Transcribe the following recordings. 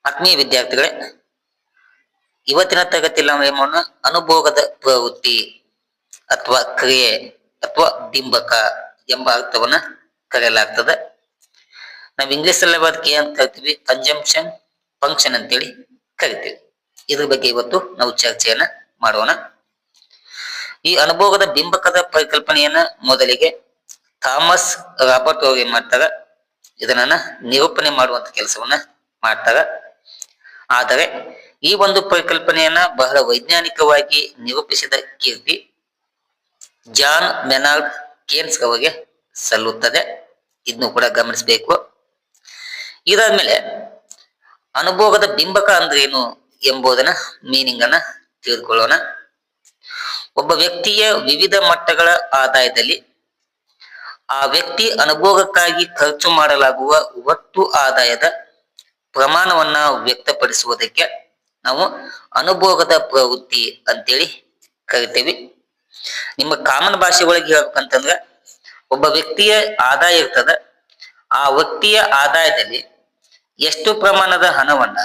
ಆತ್ಮೀಯ ವಿದ್ಯಾರ್ಥಿಗಳೇ, ಇವತ್ತಿನ ತರಗತಿಯಲ್ಲಿ ನಾವು ಏನ್ ಮಾಡೋಣ, ಅನುಭೋಗದ ಪ್ರವೃತ್ತಿ ಅಥವಾ ಕ್ರಿಯೆ ಅಥವಾ ಬಿಂಬಕ ಎಂಬ ಅರ್ಥವನ್ನ ಕರೆಯಲಾಗ್ತದೆ. ನಾವು ಇಂಗ್ಲಿಷ್ ಅಲ್ಲಿ ಅದಕ್ಕೆ ಏನ್ ಕರಿತೀವಿ, ಕನ್ಜಂಪ್ಷನ್ ಫಂಕ್ಷನ್ ಅಂತೇಳಿ ಕರಿತೀವಿ. ಇದ್ರ ಬಗ್ಗೆ ಇವತ್ತು ನಾವು ಚರ್ಚೆಯನ್ನ ಮಾಡೋಣ. ಈ ಅನುಭೋಗದ ಬಿಂಬಕದ ಪರಿಕಲ್ಪನೆಯನ್ನ ಮೊದಲಿಗೆ ಥಾಮಸ್ ರಾಬರ್ಟ್ ಅವರು ಏನ್ ಮಾಡ್ತಾರ, ಇದನ್ನ ನಿರೂಪಣೆ ಮಾಡುವಂತ ಕೆಲಸವನ್ನ ಮಾಡ್ತಾರ. ಆದರೆ ಈ ಒಂದು ಪರಿಕಲ್ಪನೆಯನ್ನ ಬಹಳ ವೈಜ್ಞಾನಿಕವಾಗಿ ನಿರೂಪಿಸಿದ ಕೀರ್ತಿ ಜಾನ್ ಮೆನಾರ್ಡ್ ಕೇನ್ಸ್ ಅವರಿಗೆ ಸಲ್ಲುತ್ತದೆ. ಇದನ್ನು ಕೂಡ ಗಮನಿಸಬೇಕು. ಇದಾದ್ಮೇಲೆ ಅನುಭೋಗದ ಬಿಂಬಕ ಅಂದ್ರೆ ಏನು ಎಂಬುದನ್ನ ಮೀನಿಂಗ್ ಅನ್ನ ತಿಳಿದುಕೊಳ್ಳೋಣ. ಒಬ್ಬ ವ್ಯಕ್ತಿಯ ವಿವಿಧ ಮಟ್ಟಗಳ ಆದಾಯದಲ್ಲಿ ಆ ವ್ಯಕ್ತಿ ಅನುಭೋಗಕ್ಕಾಗಿ ಖರ್ಚು ಮಾಡಲಾಗುವ ಒಟ್ಟು ಆದಾಯದ ಪ್ರಮಾಣವನ್ನ ವ್ಯಕ್ತಪಡಿಸುವುದಕ್ಕೆ ನಾವು ಅನುಭೋಗದ ಪ್ರವೃತ್ತಿ ಅಂತೇಳಿ ಕರಿತೇವೆ. ನಿಮ್ಮ ಕಾಮನ್ ಭಾಷೆ ಒಳಗೆ ಹೇಳ್ಬೇಕಂತಂದ್ರ, ಒಬ್ಬ ವ್ಯಕ್ತಿಯ ಆದಾಯ ಇರ್ತದ, ಆ ವ್ಯಕ್ತಿಯ ಆದಾಯದಲ್ಲಿ ಎಷ್ಟು ಪ್ರಮಾಣದ ಹಣವನ್ನ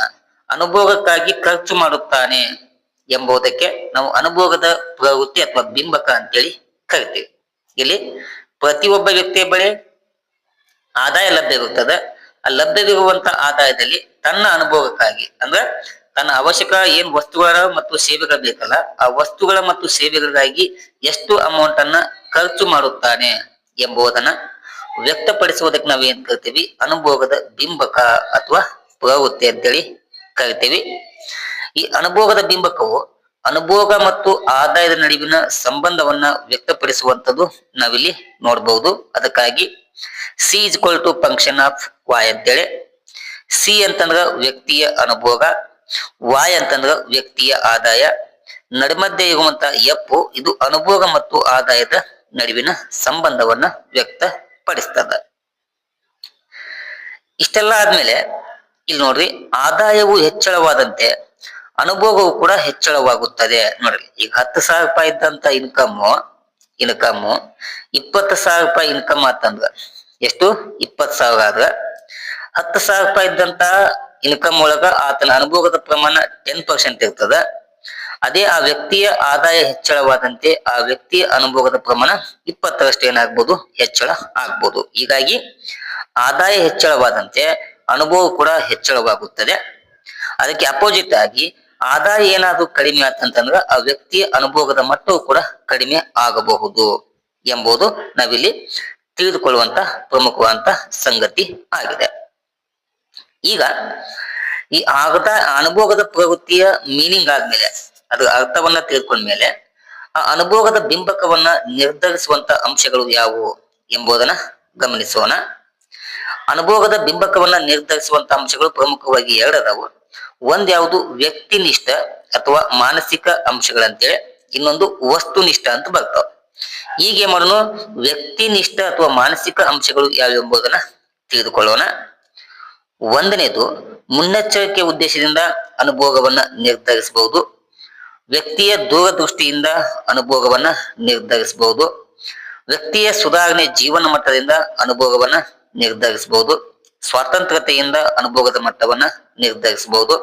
ಅನುಭೋಗಕ್ಕಾಗಿ ಖರ್ಚು ಮಾಡುತ್ತಾನೆ ಎಂಬುದಕ್ಕೆ ನಾವು ಅನುಭೋಗದ ಪ್ರವೃತ್ತಿ ಅಥವಾ ಬಿಂಬಕ ಅಂತೇಳಿ ಕರಿತೀವಿ. ಇಲ್ಲಿ ಪ್ರತಿಯೊಬ್ಬ ವ್ಯಕ್ತಿಯ ಬಳಿ ಆದಾಯ ಲಭ್ಯವಿರುತ್ತದೆ. ಆ ಲಭ್ಯವಿರುವಂತ ಆದಾಯದಲ್ಲಿ ತನ್ನ ಅನುಭೋಗಕ್ಕಾಗಿ ಅಂದ್ರೆ ತನ್ನ ಅವಶ್ಯಕ ಏನ್ ವಸ್ತುಗಳ ಮತ್ತು ಸೇವೆಗಳು ಬೇಕಲ್ಲ, ಆ ವಸ್ತುಗಳ ಮತ್ತು ಸೇವೆಗಳಿಗಾಗಿ ಎಷ್ಟು ಅಮೌಂಟ್ ಅನ್ನ ಖರ್ಚು ಮಾಡುತ್ತಾನೆ ಎಂಬುದನ್ನ ವ್ಯಕ್ತಪಡಿಸುವುದಕ್ಕೆ ನಾವೇನ್ ಕರಿತೀವಿ, ಅನುಭೋಗದ ಬಿಂಬಕ ಅಥವಾ ಪ್ರವೃತ್ತಿ ಅಂತೇಳಿ ಕರಿತೀವಿ. ಈ ಅನುಭೋಗದ ಬಿಂಬಕವು ಅನುಭೋಗ ಮತ್ತು ಆದಾಯದ ನಡುವಿನ ಸಂಬಂಧವನ್ನ ವ್ಯಕ್ತಪಡಿಸುವಂತದ್ದು ನಾವಿಲ್ಲಿ ನೋಡಬಹುದು. ಅದಕ್ಕಾಗಿ C is equal to function of Y ಅಂತೇಳಿ, ಸಿ ಅಂತಂದ್ರ ವ್ಯಕ್ತಿಯ ಅನುಭೋಗ, ವಾಯ್ ಅಂತಂದ್ರ ವ್ಯಕ್ತಿಯ ಆದಾಯ, ನಡುಮಧ್ಯೆ ಇರುವಂತ ಎಫ್ ಇದು ಅನುಭೋಗ ಮತ್ತು ಆದಾಯದ ನಡುವಿನ ಸಂಬಂಧವನ್ನ ವ್ಯಕ್ತಪಡಿಸ್ತದ. ಇಷ್ಟೆಲ್ಲ ಆದ್ಮೇಲೆ ಇಲ್ಲಿ ನೋಡ್ರಿ, ಆದಾಯವು ಹೆಚ್ಚಳವಾದಂತೆ ಅನುಭೋಗವು ಕೂಡ ಹೆಚ್ಚಳವಾಗುತ್ತದೆ. ನೋಡ್ರಿ, ಈಗ 10,000 ರೂಪಾಯಿ ಇದ್ದಂತ ಇನ್ಕಮ್ 20,000 ರೂಪಾಯಿ ಇನ್ಕಮ್ ಆತಂದ್ರ ಎಷ್ಟು, 20,000 ಆದ್ರ 10,000 ರೂಪಾಯಿ ಇದ್ದಂತ ಇನ್ಕಮ್ ಒಳಗ ಆತನ ಅನುಭೋಗದ ಪ್ರಮಾಣ 10% ಇರ್ತದ. ಅದೇ ಆ ವ್ಯಕ್ತಿಯ ಆದಾಯ ಹೆಚ್ಚಳವಾದಂತೆ ಆ ವ್ಯಕ್ತಿಯ ಅನುಭೋಗದ ಪ್ರಮಾಣ 20ರಷ್ಟು ಏನಾಗ್ಬೋದು, ಹೆಚ್ಚಳ ಆಗ್ಬೋದು. ಹೀಗಾಗಿ ಆದಾಯ ಹೆಚ್ಚಳವಾದಂತೆ ಅನುಭವ ಕೂಡ ಹೆಚ್ಚಳವಾಗುತ್ತದೆ. ಅದಕ್ಕೆ ಅಪೋಸಿಟ್ ಆಗಿ ಆದಾಯ ಏನಾದ್ರೂ ಕಡಿಮೆ ಆತಂತಂದ್ರ ಆ ವ್ಯಕ್ತಿಯ ಅನುಭೋಗದ ಮಟ್ಟವು ಕೂಡ ಕಡಿಮೆ ಆಗಬಹುದು ಎಂಬುದು ನಾವಿಲ್ಲಿ ತಿಳಿದುಕೊಳ್ಳುವಂತ ಪ್ರಮುಖವಾದಂತ ಸಂಗತಿ ಆಗಿದೆ. ಈಗ ಈ ಅನುಭೋಗದ ಪ್ರವೃತ್ತಿಯ ಮೀನಿಂಗ್ ಆದ್ಮೇಲೆ, ಅದು ಅರ್ಥವನ್ನ ತಿಳ್ಕೊಂಡ್ಮೇಲೆ ಆ ಅನುಭೋಗದ ಬಿಂಬಕವನ್ನ ನಿರ್ಧರಿಸುವಂತ ಅಂಶಗಳು ಯಾವುವು ಎಂಬುದನ್ನ ಗಮನಿಸೋಣ. ಅನುಭೋಗದ ಬಿಂಬಕವನ್ನ ನಿರ್ಧರಿಸುವಂತ ಅಂಶಗಳು ಪ್ರಮುಖವಾಗಿ ಎರಡದಾವು. ಒಂದ್ ಯಾವುದು ವ್ಯಕ್ತಿನಿಷ್ಠ ಅಥವಾ ಮಾನಸಿಕ ಅಂಶಗಳಂತೇಳಿ, ಇನ್ನೊಂದು ವಸ್ತುನಿಷ್ಠ ಅಂತ ಬರ್ತಾವ. ಈಗ ಏನ್ ಮಾಡೋಣ, ವ್ಯಕ್ತಿನಿಷ್ಠ ಅಥವಾ ಮಾನಸಿಕ ಅಂಶಗಳು ಯಾವ್ಯಾವ ಎಂಬುದನ್ನ ತಿಳಿದುಕೊಳ್ಳೋಣ. ಒಂದನೇದು ಮುನ್ನೆಚ್ಚರಿಕೆ ಉದ್ದೇಶದಿಂದ ಅನುಭೋಗವನ್ನ ನಿರ್ಧರಿಸಬಹುದು. ವ್ಯಕ್ತಿಯ ದೂರದೃಷ್ಟಿಯಿಂದ ಅನುಭೋಗವನ್ನ ನಿರ್ಧರಿಸಬಹುದು. ವ್ಯಕ್ತಿಯ ಸುಧಾರಣೆ ಜೀವನ ಮಟ್ಟದಿಂದ ಅನುಭೋಗವನ್ನ ನಿರ್ಧರಿಸಬಹುದು. ಸ್ವಾತಂತ್ರ್ಯತೆಯಿಂದ ಅನುಭೋಗದ ಮಟ್ಟವನ್ನ ನಿರ್ಧರಿಸಬಹುದು.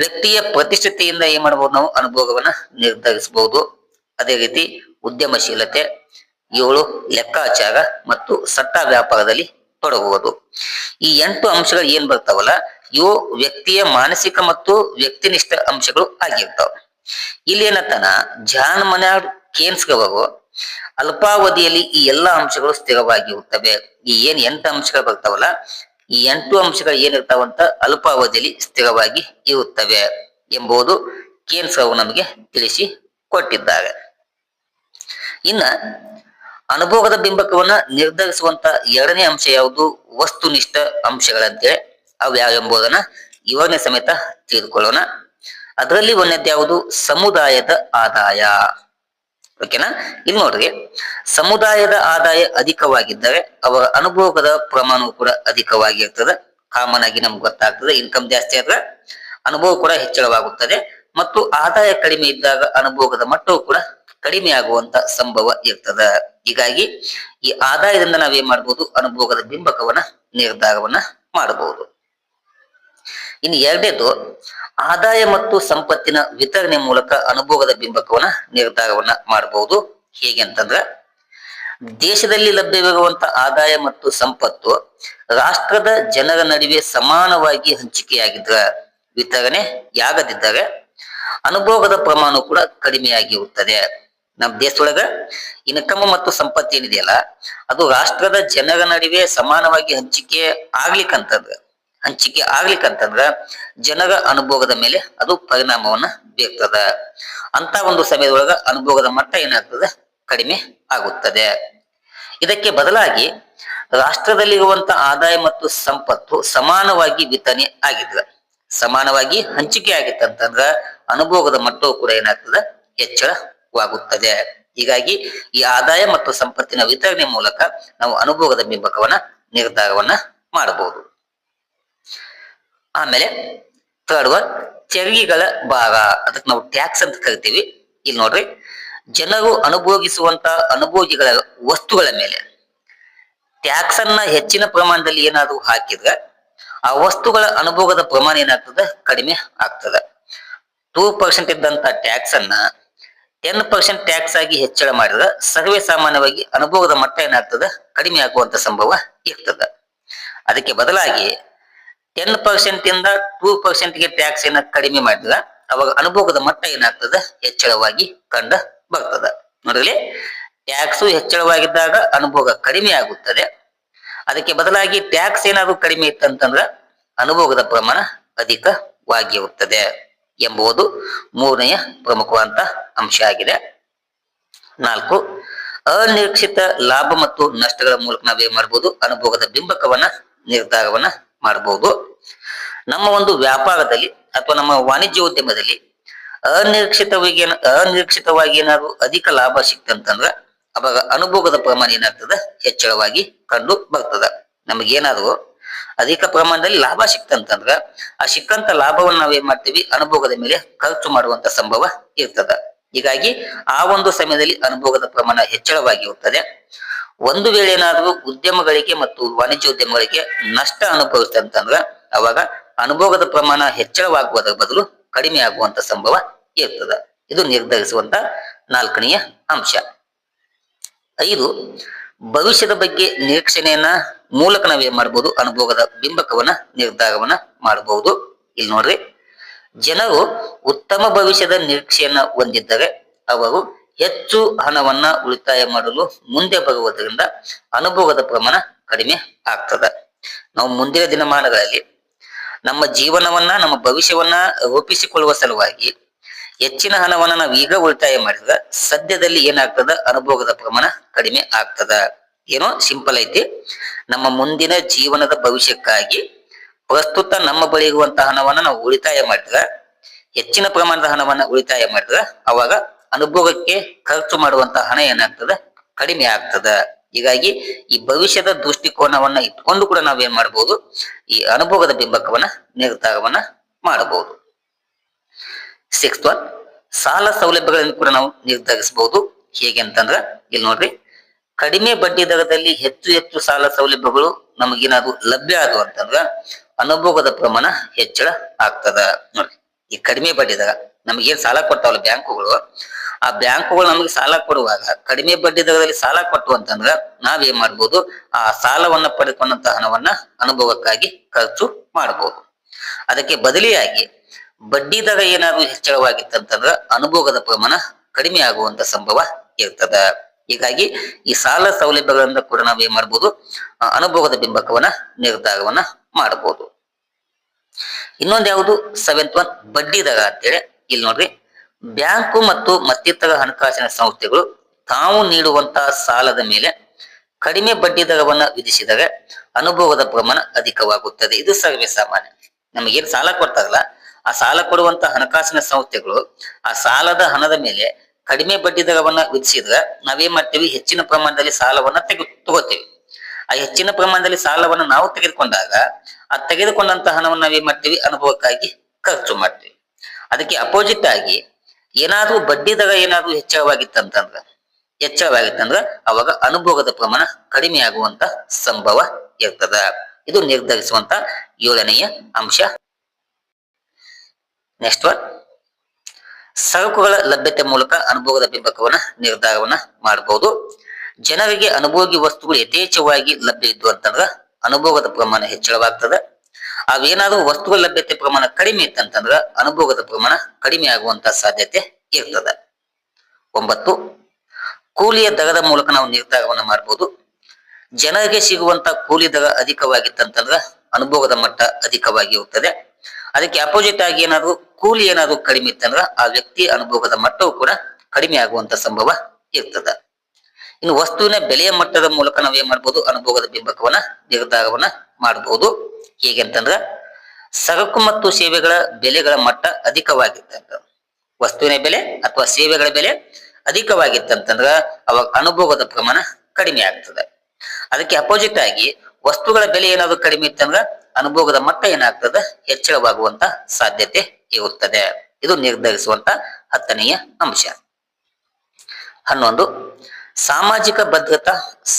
ವ್ಯಕ್ತಿಯ ಪ್ರತಿಷ್ಠತೆಯಿಂದ ಏನ್ ಮಾಡಬಹುದು, ನಾವು ಅನುಭೋಗವನ್ನ ನಿರ್ಧರಿಸಬಹುದು. ಅದೇ ರೀತಿ ಉದ್ಯಮಶೀಲತೆ, 7 ಲೆಕ್ಕಾಚಾರ ಮತ್ತು ಸಟ್ಟ ವ್ಯಾಪಾರದಲ್ಲಿ ತೊಡಗುವುದು. ಈ 8 ಅಂಶಗಳು ಏನ್ ಬರ್ತಾವಲ್ಲ, ಇವು ವ್ಯಕ್ತಿಯ ಮಾನಸಿಕ ಮತ್ತು ವ್ಯಕ್ತಿನಿಷ್ಠ ಅಂಶಗಳು ಆಗಿರ್ತಾವ. ಇಲ್ಲಿ ಏನತ್ತಾನ, ಜಾನ್ ಮೆನಾರ್ಡ್ ಕೇನ್ಸ್ ಅವರು ಅಲ್ಪಾವಧಿಯಲ್ಲಿ ಈ ಎಲ್ಲಾ ಅಂಶಗಳು ಸ್ಥಿರವಾಗಿರುತ್ತವೆ. ಈ 8 ಅಂಶಗಳು ಬರ್ತಾವಲ್ಲ, ಈ 8 ಅಂಶಗಳು ಏನಿರ್ತಾವಂತ ಅಲ್ಪಾವಧಿಯಲ್ಲಿ ಸ್ಥಿರವಾಗಿ ಇರುತ್ತವೆ ಎಂಬುದು ಕೇನ್ಸ್ ಅವರು ನಮಗೆ ತಿಳಿಸಿ ಕೊಟ್ಟಿದ್ದಾರೆ. ಇನ್ನ ಅನುಭೋಗದ ಬಿಂಬಕವನ್ನ ನಿರ್ಧರಿಸುವಂತ ಎರಡನೇ ಅಂಶ ಯಾವುದು, ವಸ್ತುನಿಷ್ಠ ಅಂಶಗಳಂತೆ. ಅವು ಯಾವ ಎಂಬುದನ್ನ ಇವರನೇ ಸಮೇತ ತಿಳಿದುಕೊಳ್ಳೋಣ. ಅದರಲ್ಲಿ ಒಂದನೇದು ಯಾವುದು, ಸಮುದಾಯದ ಆದಾಯ. ಓಕೆನಾ? ಇಲ್ಲಿ ನೋಡ್ರಿ, ಸಮುದಾಯದ ಆದಾಯ ಅಧಿಕವಾಗಿದ್ದರೆ ಅವರ ಅನುಭೋಗದ ಪ್ರಮಾಣವು ಕೂಡ ಅಧಿಕವಾಗಿರ್ತದೆ. ಕಾಮನ್ ಆಗಿ ನಮ್ಗೆ ಗೊತ್ತಾಗ್ತದೆ, ಇನ್ಕಮ್ ಜಾಸ್ತಿ ಆದ್ರೆ ಅನುಭವ ಕೂಡ ಹೆಚ್ಚಳವಾಗುತ್ತದೆ ಮತ್ತು ಆದಾಯ ಕಡಿಮೆ ಇದ್ದಾಗ ಅನುಭೋಗದ ಮಟ್ಟವು ಕೂಡ ಕಡಿಮೆ ಆಗುವಂತ ಸಂಭವ ಇರ್ತದ. ಹೀಗಾಗಿ ಈ ಆದಾಯದಿಂದ ನಾವೇನ್ ಮಾಡ್ಬೋದು, ಅನುಭೋಗದ ಬಿಂಬಕವನ್ನ ನಿರ್ಧಾರವನ್ನ ಮಾಡಬಹುದು. ಇನ್ನು ಎರಡನೇದು ಆದಾಯ ಮತ್ತು ಸಂಪತ್ತಿನ ವಿತರಣೆ ಮೂಲಕ ಅನುಭೋಗದ ಬಿಂಬಕವನ್ನ ನಿರ್ಧಾರವನ್ನ ಮಾಡಬಹುದು. ಹೇಗೆ ಅಂತಂದ್ರ ದೇಶದಲ್ಲಿ ಲಭ್ಯವಿರುವಂತ ಆದಾಯ ಮತ್ತು ಸಂಪತ್ತು ರಾಷ್ಟ್ರದ ಜನರ ನಡುವೆ ಸಮಾನವಾಗಿ ಹಂಚಿಕೆಯಾಗಿದ್ರ ವಿತರಣೆ ಯಾಗದಿದ್ದರೆ ಅನುಭೋಗದ ಪ್ರಮಾಣ ಕೂಡ ಕಡಿಮೆಯಾಗಿರುತ್ತದೆ. ನಮ್ಮ ದೇಶದೊಳಗ ಇನ್ಕಮ್ ಮತ್ತು ಸಂಪತ್ತು ಏನಿದೆಯಲ್ಲ ಅದು ರಾಷ್ಟ್ರದ ಜನರ ನಡುವೆ ಸಮಾನವಾಗಿ ಹಂಚಿಕೆ ಆಗ್ಲಿಕ್ಕಂತಂದ್ರ ಜನರ ಅನುಭೋಗದ ಮೇಲೆ ಅದು ಪರಿಣಾಮವನ್ನ ಬೀರ್ತದ. ಅಂತ ಒಂದು ಸಮಯದೊಳಗ ಅನುಭೋಗದ ಮಟ್ಟ ಏನಾಗ್ತದೆ, ಕಡಿಮೆ ಆಗುತ್ತದೆ. ಇದಕ್ಕೆ ಬದಲಾಗಿ ರಾಷ್ಟ್ರದಲ್ಲಿರುವಂತ ಆದಾಯ ಮತ್ತು ಸಂಪತ್ತು ಸಮಾನವಾಗಿ ವಿತರಣೆ ಸಮಾನವಾಗಿ ಹಂಚಿಕೆ ಆಗಿತ್ತಂತಂದ್ರ ಅನುಭೋಗದ ಮಟ್ಟವು ಕೂಡ ಏನಾಗ್ತದೆ, ಹೆಚ್ಚಳವಾಗುತ್ತದೆ. ಹೀಗಾಗಿ ಈ ಆದಾಯ ಮತ್ತು ಸಂಪತ್ತಿನ ವಿತರಣೆ ಮೂಲಕ ನಾವು ಅನುಭೋಗದ ಬಿಂಬಕವನ್ನ ನಿರ್ಧಾರವನ್ನ ಮಾಡಬಹುದು. ಆಮೇಲೆ ಥರ್ಡ್ ಒನ್ ತೆರಿಗೆಗಳ ಭಾರ, ಅದಕ್ಕೆ ನಾವು ಟ್ಯಾಕ್ಸ್ ಅಂತ ಕರಿತೀವಿ. ಇಲ್ಲಿ ನೋಡ್ರಿ, ಜನರು ಅನುಭೋಗಿಸುವಂತ ಅನುಭೋಗಿಗಳ ವಸ್ತುಗಳ ಮೇಲೆ ಟ್ಯಾಕ್ಸ್ ಅನ್ನ ಹೆಚ್ಚಿನ ಪ್ರಮಾಣದಲ್ಲಿ ಏನಾದ್ರು ಹಾಕಿದ್ರೆ ಆ ವಸ್ತುಗಳ ಅನುಭೋಗದ ಪ್ರಮಾಣ ಏನಾಗ್ತದೆ, ಕಡಿಮೆ ಆಗ್ತದೆ. 2% ಇದ್ದಂತ ಟ್ಯಾಕ್ಸ್ ಅನ್ನ 10% ಟ್ಯಾಕ್ಸ್ ಆಗಿ ಹೆಚ್ಚಳ ಮಾಡಿದ್ರೆ ಸರ್ವೇ ಸಾಮಾನ್ಯವಾಗಿ ಅನುಭೋಗದ ಮಟ್ಟ ಏನಾಗ್ತದೆ, ಕಡಿಮೆ ಆಗುವಂತ ಸಂಭವ ಇರ್ತದೆ. ಅದಕ್ಕೆ ಬದಲಾಗಿ 10% ಇಂದ 2% ಗೆ ಟ್ಯಾಕ್ಸ್ ಏನ ಕಡಿಮೆ ಮಾಡಿದ್ರೆ ಅವಾಗ ಅನುಭೋಗದ ಮಟ್ಟ ಏನಾಗ್ತದೆ, ಹೆಚ್ಚಳವಾಗಿ ಕಂಡು ಬರ್ತದೆ. ನೋಡ್ರಿ, ಟ್ಯಾಕ್ಸ್ ಹೆಚ್ಚಳವಾಗಿದ್ದಾಗ ಅನುಭೋಗ ಕಡಿಮೆ ಆಗುತ್ತದೆ. ಅದಕ್ಕೆ ಬದಲಾಗಿ ಟ್ಯಾಕ್ಸ್ ಏನಾದ್ರು ಕಡಿಮೆ ಇತ್ತಂತಂದ್ರ ಅನುಭೋಗದ ಪ್ರಮಾಣ ಅಧಿಕವಾಗಿರುತ್ತದೆ ಎಂಬುದು ಮೂರನೆಯ ಪ್ರಮುಖವಾದ ಅಂಶ ಆಗಿದೆ. 4, ಅನಿರೀಕ್ಷಿತ ಲಾಭ ಮತ್ತು ನಷ್ಟಗಳ ಮೂಲಕ ನಾವೇನ್ ಮಾಡಬಹುದು, ಅನುಭೋಗದ ಬಿಂಬಕವನ್ನ ನಿರ್ಧಾರವನ್ನ ಮಾಡಬಹುದು. ನಮ್ಮ ಒಂದು ವ್ಯಾಪಾರದಲ್ಲಿ ಅಥವಾ ನಮ್ಮ ವಾಣಿಜ್ಯೋದ್ಯಮದಲ್ಲಿ ಅನಿರೀಕ್ಷಿತವಾಗಿ ಏನಾದ್ರು ಅಧಿಕ ಲಾಭ ಸಿಕ್ತಂತಂದ್ರ ಅವಾಗ ಅನುಭೋಗದ ಪ್ರಮಾಣ ಏನಾಗ್ತದ, ಹೆಚ್ಚಳವಾಗಿ ಕಂಡು ಬರ್ತದ. ನಮಗೇನಾದ್ರು ಅಧಿಕ ಪ್ರಮಾಣದಲ್ಲಿ ಲಾಭ ಸಿಕ್ತಂತಂದ್ರ ಆ ಸಿಕ್ಕಂತ ಲಾಭವನ್ನ ನಾವೇನ್ ಮಾಡ್ತೀವಿ, ಅನುಭೋಗದ ಮೇಲೆ ಖರ್ಚು ಮಾಡುವಂತ ಸಂಭವ ಇರ್ತದ. ಹೀಗಾಗಿ ಆ ಒಂದು ಸಮಯದಲ್ಲಿ ಅನುಭೋಗದ ಪ್ರಮಾಣ ಹೆಚ್ಚಳವಾಗಿರುತ್ತದೆ. ಒಂದು ವೇಳೆ ಏನಾದ್ರು ಉದ್ಯಮಗಳಿಗೆ ಮತ್ತು ವಾಣಿಜ್ಯೋದ್ಯಮಗಳಿಗೆ ನಷ್ಟ ಅನುಭವಿಸ್ತಂತಂದ್ರ ಅವಾಗ ಅನುಭೋಗದ ಪ್ರಮಾಣ ಹೆಚ್ಚಳವಾಗುವುದರ ಬದಲು ಕಡಿಮೆ ಆಗುವಂತ ಸಂಭವ ಇರ್ತದ. ಇದು ನಿರ್ಧರಿಸುವಂತ 4ನೆಯ ಅಂಶ. 5, ಭವಿಷ್ಯದ ಬಗ್ಗೆ ನಿರೀಕ್ಷಣೆಯನ್ನ ಮೂಲಕ ನಾವೇನ್ ಮಾಡಬಹುದು, ಅನುಭೋಗದ ಬಿಂಬಕವನ್ನ ನಿರ್ಧಾರವನ್ನ ಮಾಡಬಹುದು. ಇಲ್ಲಿ ನೋಡ್ರಿ, ಜನರು ಉತ್ತಮ ಭವಿಷ್ಯದ ನಿರೀಕ್ಷೆಯನ್ನ ಹೊಂದಿದ್ದರೆ ಅವರು ಹೆಚ್ಚು ಹಣವನ್ನ ಉಳಿತಾಯ ಮಾಡಲು ಮುಂದೆ ಬರುವುದರಿಂದ ಅನುಭೋಗದ ಪ್ರಮಾಣ ಕಡಿಮೆ ಆಗ್ತದ. ನಾವು ಮುಂದಿನ ದಿನಮಾನಗಳಲ್ಲಿ ನಮ್ಮ ಜೀವನವನ್ನ, ನಮ್ಮ ಭವಿಷ್ಯವನ್ನ ರೂಪಿಸಿಕೊಳ್ಳುವ ಸಲುವಾಗಿ ಹೆಚ್ಚಿನ ಹಣವನ್ನ ನಾವು ಈಗ ಉಳಿತಾಯ ಮಾಡಿದ್ರೆ ಸದ್ಯದಲ್ಲಿ ಏನಾಗ್ತದ, ಅನುಭೋಗದ ಪ್ರಮಾಣ ಕಡಿಮೆ ಆಗ್ತದ. ಏನೋ ಸಿಂಪಲ್ ಐತಿ. ನಮ್ಮ ಮುಂದಿನ ಜೀವನದ ಭವಿಷ್ಯಕ್ಕಾಗಿ ಪ್ರಸ್ತುತ ನಮ್ಮ ಬಳಿ ಇರುವಂತಹ ಹಣವನ್ನ ನಾವು ಉಳಿತಾಯ ಮಾಡಿದ್ರೆ, ಹೆಚ್ಚಿನ ಪ್ರಮಾಣದ ಹಣವನ್ನ ಉಳಿತಾಯ ಮಾಡಿದ್ರೆ ಅವಾಗ ಅನುಭೋಗಕ್ಕೆ ಖರ್ಚು ಮಾಡುವಂತ ಹಣ ಏನಾಗ್ತದ, ಕಡಿಮೆ ಆಗ್ತದ. ಹೀಗಾಗಿ ಈ ಭವಿಷ್ಯದ ದೃಷ್ಟಿಕೋನವನ್ನ ಇಟ್ಕೊಂಡು ಕೂಡ ನಾವೇನ್ ಮಾಡಬಹುದು, ಈ ಅನುಭೋಗದ ಬಿಂಬಕವನ್ನ ನಿರ್ಧಾರವನ್ನ ಮಾಡಬಹುದು. 6th ಒನ್, ಸಾಲ ಸೌಲಭ್ಯಗಳನ್ನು ಕೂಡ ನಾವು ನಿರ್ಧರಿಸಬಹುದು. ಹೇಗೆ ಅಂತಂದ್ರ ಇಲ್ಲಿ ನೋಡ್ರಿ, ಕಡಿಮೆ ಬಡ್ಡಿ ದರದಲ್ಲಿ ಹೆಚ್ಚು ಸಾಲ ಸೌಲಭ್ಯಗಳು ನಮಗೇನಾದ್ರು ಲಭ್ಯ ಆದವು ಅಂತಂದ್ರ ಅನುಭೋಗದ ಪ್ರಮಾಣ ಹೆಚ್ಚಳ ಆಗ್ತದ. ನೋಡ್ರಿ, ಈ ಕಡಿಮೆ ಬಡ್ಡಿ ದರ ನಮಗೇನ್ ಸಾಲ ಕೊಡ್ತಾವಲ್ಲ ಬ್ಯಾಂಕುಗಳು, ಆ ಬ್ಯಾಂಕುಗಳು ನಮಗೆ ಸಾಲ ಕೊಡುವಾಗ ಕಡಿಮೆ ಬಡ್ಡಿ ದರದಲ್ಲಿ ಸಾಲ ಕೊಟ್ಟು ಅಂತಂದ್ರ ನಾವೇನ್ ಮಾಡ್ಬೋದು, ಆ ಸಾಲವನ್ನ ಪಡೆದುಕೊಂಡಂತ ಹಣವನ್ನ ಅನುಭವಕ್ಕಾಗಿ ಖರ್ಚು ಮಾಡಬಹುದು. ಅದಕ್ಕೆ ಬದಲಿಯಾಗಿ ಬಡ್ಡಿ ದರ ಏನಾದ್ರು ಹೆಚ್ಚಳವಾಗಿತ್ತಂತಂದ್ರ ಅನುಭೋಗದ ಪ್ರಮಾಣ ಕಡಿಮೆ ಆಗುವಂತ ಸಂಭವ ಇರ್ತದ. ಹೀಗಾಗಿ ಈ ಸಾಲ ಸೌಲಭ್ಯಗಳಿಂದ ಕೂಡ ನಾವೇನ್ ಮಾಡ್ಬೋದು, ಅನುಭೋಗದ ಬಿಂಬಕವನ್ನ ನಿರ್ಧಾರವನ್ನ ಮಾಡಬಹುದು. ಇನ್ನೊಂದು ಯಾವುದು 7th ಒನ್, ಬಡ್ಡಿ ದರ ಅಂತೇಳಿ. ಇಲ್ಲಿ ನೋಡ್ರಿ, ಬ್ಯಾಂಕು ಮತ್ತು ಮತ್ತಿತರ ಹಣಕಾಸಿನ ಸಂಸ್ಥೆಗಳು ತಾವು ನೀಡುವಂತಹ ಸಾಲದ ಮೇಲೆ ಕಡಿಮೆ ಬಡ್ಡಿ ದರವನ್ನ ವಿಧಿಸಿದರೆ ಅನುಭೋಗದ ಪ್ರಮಾಣ ಅಧಿಕವಾಗುತ್ತದೆ. ಇದು ಸರ್ವೇ ಸಾಮಾನ್ಯ. ನಮಗೇನ್ ಸಾಲ ಕೊಡ್ತಾರಲ್ಲ, ಆ ಸಾಲ ಕೊಡುವಂತ ಹಣಕಾಸಿನ ಸಂಸ್ಥೆಗಳು ಆ ಸಾಲದ ಹಣದ ಮೇಲೆ ಕಡಿಮೆ ಬಡ್ಡಿ ದರವನ್ನ ವಿಧಿಸಿದ್ರೆ ನಾವೇನ್ ಮಾಡ್ತೀವಿ, ಹೆಚ್ಚಿನ ಪ್ರಮಾಣದಲ್ಲಿ ಸಾಲವನ್ನ ತಗೋತೀವಿ. ಆ ಹೆಚ್ಚಿನ ಪ್ರಮಾಣದಲ್ಲಿ ಸಾಲವನ್ನ ನಾವು ತೆಗೆದುಕೊಂಡಾಗ ಆ ತೆಗೆದುಕೊಂಡಂತ ಹಣವನ್ನ ನಾವೇನ್ ಮಾಡ್ತೀವಿ, ಅನುಭವಕ್ಕಾಗಿ ಖರ್ಚು ಮಾಡ್ತೀವಿ. ಅದಕ್ಕೆ ಅಪೋಸಿಟ್ ಆಗಿ ಏನಾದ್ರೂ ಬಡ್ಡಿ ದರ ಏನಾದ್ರೂ ಹೆಚ್ಚಳವಾಗಿತ್ತಂದ್ರ ಅವಾಗ ಅನುಭೋಗದ ಪ್ರಮಾಣ ಕಡಿಮೆ ಆಗುವಂತ ಸಂಭವ ಇರ್ತದ. ಇದು ನಿರ್ಧರಿಸುವಂತ 7ನೆಯ ಅಂಶ ನೆಕ್ಸ್ಟ್ ಒನ್, ಸರಕುಗಳ ಲಭ್ಯತೆ ಮೂಲಕ ಅನುಭೋಗದ ಬಿಂಬಕವನ್ನ ನಿರ್ಧಾರವನ್ನ ಮಾಡಬಹುದು. ಜನರಿಗೆ ಅನುಭೋಗಿ ವಸ್ತುಗಳು ಯಥೇಚ್ಛವಾಗಿ ಲಭ್ಯ ಇದ್ದು ಅಂತಂದ್ರ ಅನುಭೋಗದ ಪ್ರಮಾಣ ಹೆಚ್ಚಳವಾಗ್ತದೆ. ಅವೇನಾದ್ರೂ ವಸ್ತುಗಳ ಲಭ್ಯತೆ ಪ್ರಮಾಣ ಕಡಿಮೆ ಇತ್ತಂತಂದ್ರ ಅನುಭೋಗದ ಪ್ರಮಾಣ ಕಡಿಮೆ ಆಗುವಂತ ಸಾಧ್ಯತೆ ಇರ್ತದೆ. 9, ಕೂಲಿಯ ದರದ ಮೂಲಕ ನಾವು ನಿರ್ಧಾರವನ್ನ ಮಾಡಬಹುದು. ಜನರಿಗೆ ಸಿಗುವಂತ ಕೂಲಿ ದರ ಅಧಿಕವಾಗಿತ್ತಂತಂದ್ರ ಅನುಭೋಗದ ಮಟ್ಟ ಅಧಿಕವಾಗಿ ಇರುತ್ತದೆ. ಅದಕ್ಕೆ ಅಪೋಸಿಟ್ ಆಗಿ ಏನಾದ್ರು ಕೂಲಿ ಏನಾದ್ರು ಕಡಿಮೆ ಇತ್ತಂದ್ರ ಆ ವ್ಯಕ್ತಿಯ ಅನುಭೋಗದ ಮಟ್ಟವು ಕೂಡ ಕಡಿಮೆ ಆಗುವಂತ ಸಂಭವ ಇರ್ತದೆ. ಇನ್ನು ವಸ್ತುವಿನ ಬೆಲೆಯ ಮಟ್ಟದ ಮೂಲಕ ನಾವೇನ್ ಮಾಡ್ಬೋದು, ಅನುಭೋಗದ ಬಿಂಬಕವನ್ನ ನಿರ್ಧಾರವನ್ನ ಮಾಡಬಹುದು. ಹೇಗೆ ಅಂತಂದ್ರ ಸರಕು ಮತ್ತು ಸೇವೆಗಳ ಬೆಲೆಗಳ ಮಟ್ಟ ಅಧಿಕವಾಗಿತ್ತಂತ, ವಸ್ತುವಿನ ಬೆಲೆ ಅಥವಾ ಸೇವೆಗಳ ಬೆಲೆ ಅಧಿಕವಾಗಿತ್ತಂತಂದ್ರ ಅವಾಗ ಅನುಭೋಗದ ಪ್ರಮಾಣ ಕಡಿಮೆ ಆಗ್ತದೆ. ಅದಕ್ಕೆ ಅಪೋಸಿಟ್ ಆಗಿ ವಸ್ತುಗಳ ಬೆಲೆ ಏನಾದ್ರು ಕಡಿಮೆ ಇತ್ತಂದ್ರ ಅನುಭೋಗದ ಮಟ್ಟ ಏನಾಗ್ತದೆ, ಹೆಚ್ಚಳವಾಗುವಂತ ಸಾಧ್ಯತೆ ಇರುತ್ತದೆ. ಇದು ನಿರ್ಧರಿಸುವಂತ 10ನೆಯ ಅಂಶ. 11, ಸಾಮಾಜಿಕ ಭದ್ರತಾ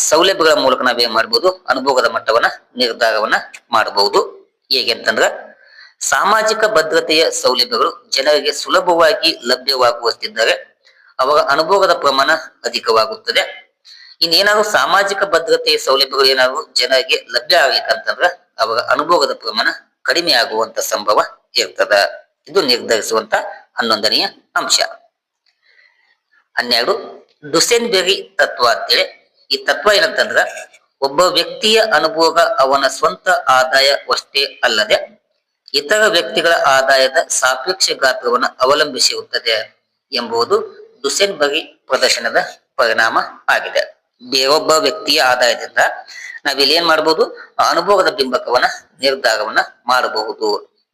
ಸೌಲಭ್ಯಗಳ ಮೂಲಕ ನಾವೇನ್ ಮಾಡಬಹುದು, ಅನುಭೋಗದ ಮಟ್ಟವನ್ನ ನಿರ್ಧಾರವನ್ನ ಮಾಡಬಹುದು. ಹೇಗೆ ಅಂತಂದ್ರ ಸಾಮಾಜಿಕ ಭದ್ರತೆಯ ಸೌಲಭ್ಯಗಳು ಜನರಿಗೆ ಸುಲಭವಾಗಿ ಲಭ್ಯವಾಗುತ್ತಿದ್ದರೆ ಅವಾಗ ಅನುಭೋಗದ ಪ್ರಮಾಣ ಅಧಿಕವಾಗುತ್ತದೆ. ಇನ್ನೇನಾದ್ರು ಸಾಮಾಜಿಕ ಭದ್ರತೆಯ ಸೌಲಭ್ಯಗಳು ಏನಾದ್ರು ಜನರಿಗೆ ಲಭ್ಯ ಆಗ್ಲಿಕ್ಕಂತಂದ್ರ ಅವಾಗ ಅನುಭೋಗದ ಪ್ರಮಾಣ ಕಡಿಮೆ ಆಗುವಂತ ಸಂಭವ ಇರ್ತದ. ಇದು ನಿರ್ಧರಿಸುವಂತ 11ನೆಯ ಅಂಶ. 12, ಡುಸೆನ್ಬೆರಿ ತತ್ವ ಅಂತೇಳಿ. ಈ ತತ್ವ ಏನಂತಂದ್ರ ಒಬ್ಬ ವ್ಯಕ್ತಿಯ ಅನುಭೋಗ ಅವನ ಸ್ವಂತ ಆದಾಯವಷ್ಟೇ ಅಲ್ಲದೆ ಇತರ ವ್ಯಕ್ತಿಗಳ ಆದಾಯದ ಸಾಪೇಕ್ಷ ಗಾತ್ರವನ್ನು ಅವಲಂಬಿಸಿರುತ್ತದೆ ಎಂಬುದು ಡುಸೆನ್ಬೆರಿ ಪ್ರದರ್ಶನದ ಪರಿಣಾಮ ಆಗಿದೆ. ಬೇರೊಬ್ಬ ವ್ಯಕ್ತಿಯ ಆದಾಯದಿಂದ ನಾವಿಲ್ಲಿ ಏನ್ ಮಾಡಬಹುದು, ಅನುಭೋಗದ ಬಿಂಬಕವನ್ನ ನಿರ್ಧಾರವನ್ನ ಮಾಡಬಹುದು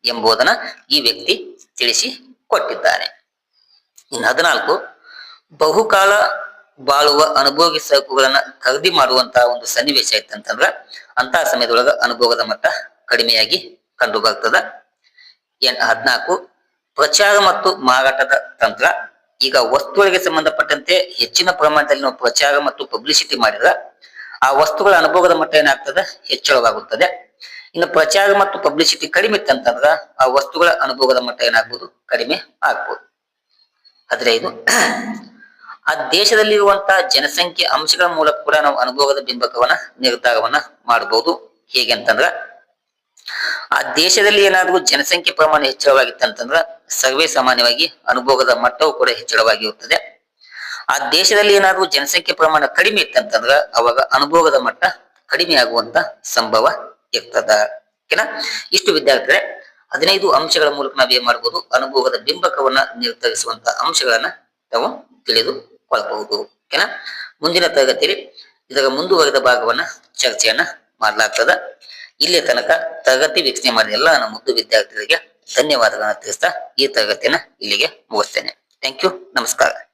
ಎಂಬುದನ್ನ ಈ ವ್ಯಕ್ತಿ ತಿಳಿಸಿ ಕೊಟ್ಟಿದ್ದಾನೆ. ಇನ್ನು 14, ಬಹುಕಾಲ ಬಾಳುವ ಅನುಭೋಗಿ ಸರಕುಗಳನ್ನ ಖರೀದಿ ಮಾಡುವಂತಹ ಒಂದು ಸನ್ನಿವೇಶ ಇತ್ತಂತಂದ್ರ ಅಂತಹ ಸಮಯದೊಳಗ ಅನುಭೋಗದ ಮಟ್ಟ ಕಡಿಮೆಯಾಗಿ ಕಂಡು ಬರ್ತದ. 14, ಪ್ರಚಾರ ಮತ್ತು ಮಾರಾಟದ ತಂತ್ರ. ಈಗ ವಸ್ತುಗಳಿಗೆ ಸಂಬಂಧಪಟ್ಟಂತೆ ಹೆಚ್ಚಿನ ಪ್ರಮಾಣದಲ್ಲಿ ನಾವು ಪ್ರಚಾರ ಮತ್ತು ಪಬ್ಲಿಸಿಟಿ ಮಾಡಿದ್ರೆ ಆ ವಸ್ತುಗಳ ಅನುಭೋಗದ ಮಟ್ಟ ಏನಾಗ್ತದೆ, ಹೆಚ್ಚಳವಾಗುತ್ತದೆ. ಇನ್ನು ಪ್ರಚಾರ ಮತ್ತು ಪಬ್ಲಿಸಿಟಿ ಕಡಿಮೆ ಇತ್ತಂತಂದ್ರ ಆ ವಸ್ತುಗಳ ಅನುಭೋಗದ ಮಟ್ಟ ಏನಾಗ್ಬೋದು, ಕಡಿಮೆ ಆಗ್ಬೋದು. 15, ಆ ದೇಶದಲ್ಲಿರುವಂತಹ ಜನಸಂಖ್ಯೆ ಅಂಶಗಳ ಮೂಲಕ ಕೂಡ ನಾವು ಅನುಭೋಗದ ಬಿಂಬಕವನ್ನ ನಿರ್ಧಾರವನ್ನ ಮಾಡಬಹುದು. ಹೇಗೆ ಅಂತಂದ್ರ ಆ ದೇಶದಲ್ಲಿ ಏನಾದ್ರೂ ಜನಸಂಖ್ಯೆ ಪ್ರಮಾಣ ಹೆಚ್ಚಳವಾಗಿತ್ತಂತಂದ್ರ ಸರ್ವೇ ಸಾಮಾನ್ಯವಾಗಿ ಅನುಭೋಗದ ಮಟ್ಟವು ಕೂಡ ಹೆಚ್ಚಳವಾಗಿರುತ್ತದೆ. ಆ ದೇಶದಲ್ಲಿ ಏನಾದ್ರೂ ಜನಸಂಖ್ಯೆ ಪ್ರಮಾಣ ಕಡಿಮೆ ಇತ್ತಂತಂದ್ರ ಅವಾಗ ಅನುಭೋಗದ ಮಟ್ಟ ಕಡಿಮೆ ಆಗುವಂತ ಸಂಭವ ಇರ್ತದ. ಓಕೆನಾ? ಇಷ್ಟು ವಿದ್ಯಾರ್ಥಿಗಳೇ 15 ಅಂಶಗಳ ಮೂಲಕ ನಾವೇನ್ ಮಾಡಬಹುದು, ಅನುಭೋಗದ ಬಿಂಬಕವನ್ನ ನಿರ್ಧರಿಸುವಂತ ಅಂಶಗಳನ್ನ ನಾವು ತಿಳಿದುಕೊಳ್ಳಬಹುದು. ಓಕೆನಾ? ಮುಂದಿನ ತರಗತಿಯಲ್ಲಿ ಇದರ ಮುಂದುವರೆದ ಭಾಗವನ್ನ ಚರ್ಚೆಯನ್ನ ಮಾಡಲಾಗ್ತದ. ಇಲ್ಲಿ ತನಕ ತರಗತಿ ವೀಕ್ಷಣೆ ಮಾಡಿದ ಎಲ್ಲ ನನ್ನ ಮುದ್ದು ವಿದ್ಯಾರ್ಥಿಗಳಿಗೆ ಧನ್ಯವಾದಗಳನ್ನ ತಿಳಿಸ್ತಾ ಈ ತರಗತಿಯನ್ನ ಇಲ್ಲಿಗೆ ಮುಗಿಸ್ತೇನೆ. Thank you. ನಮಸ್ಕಾರ.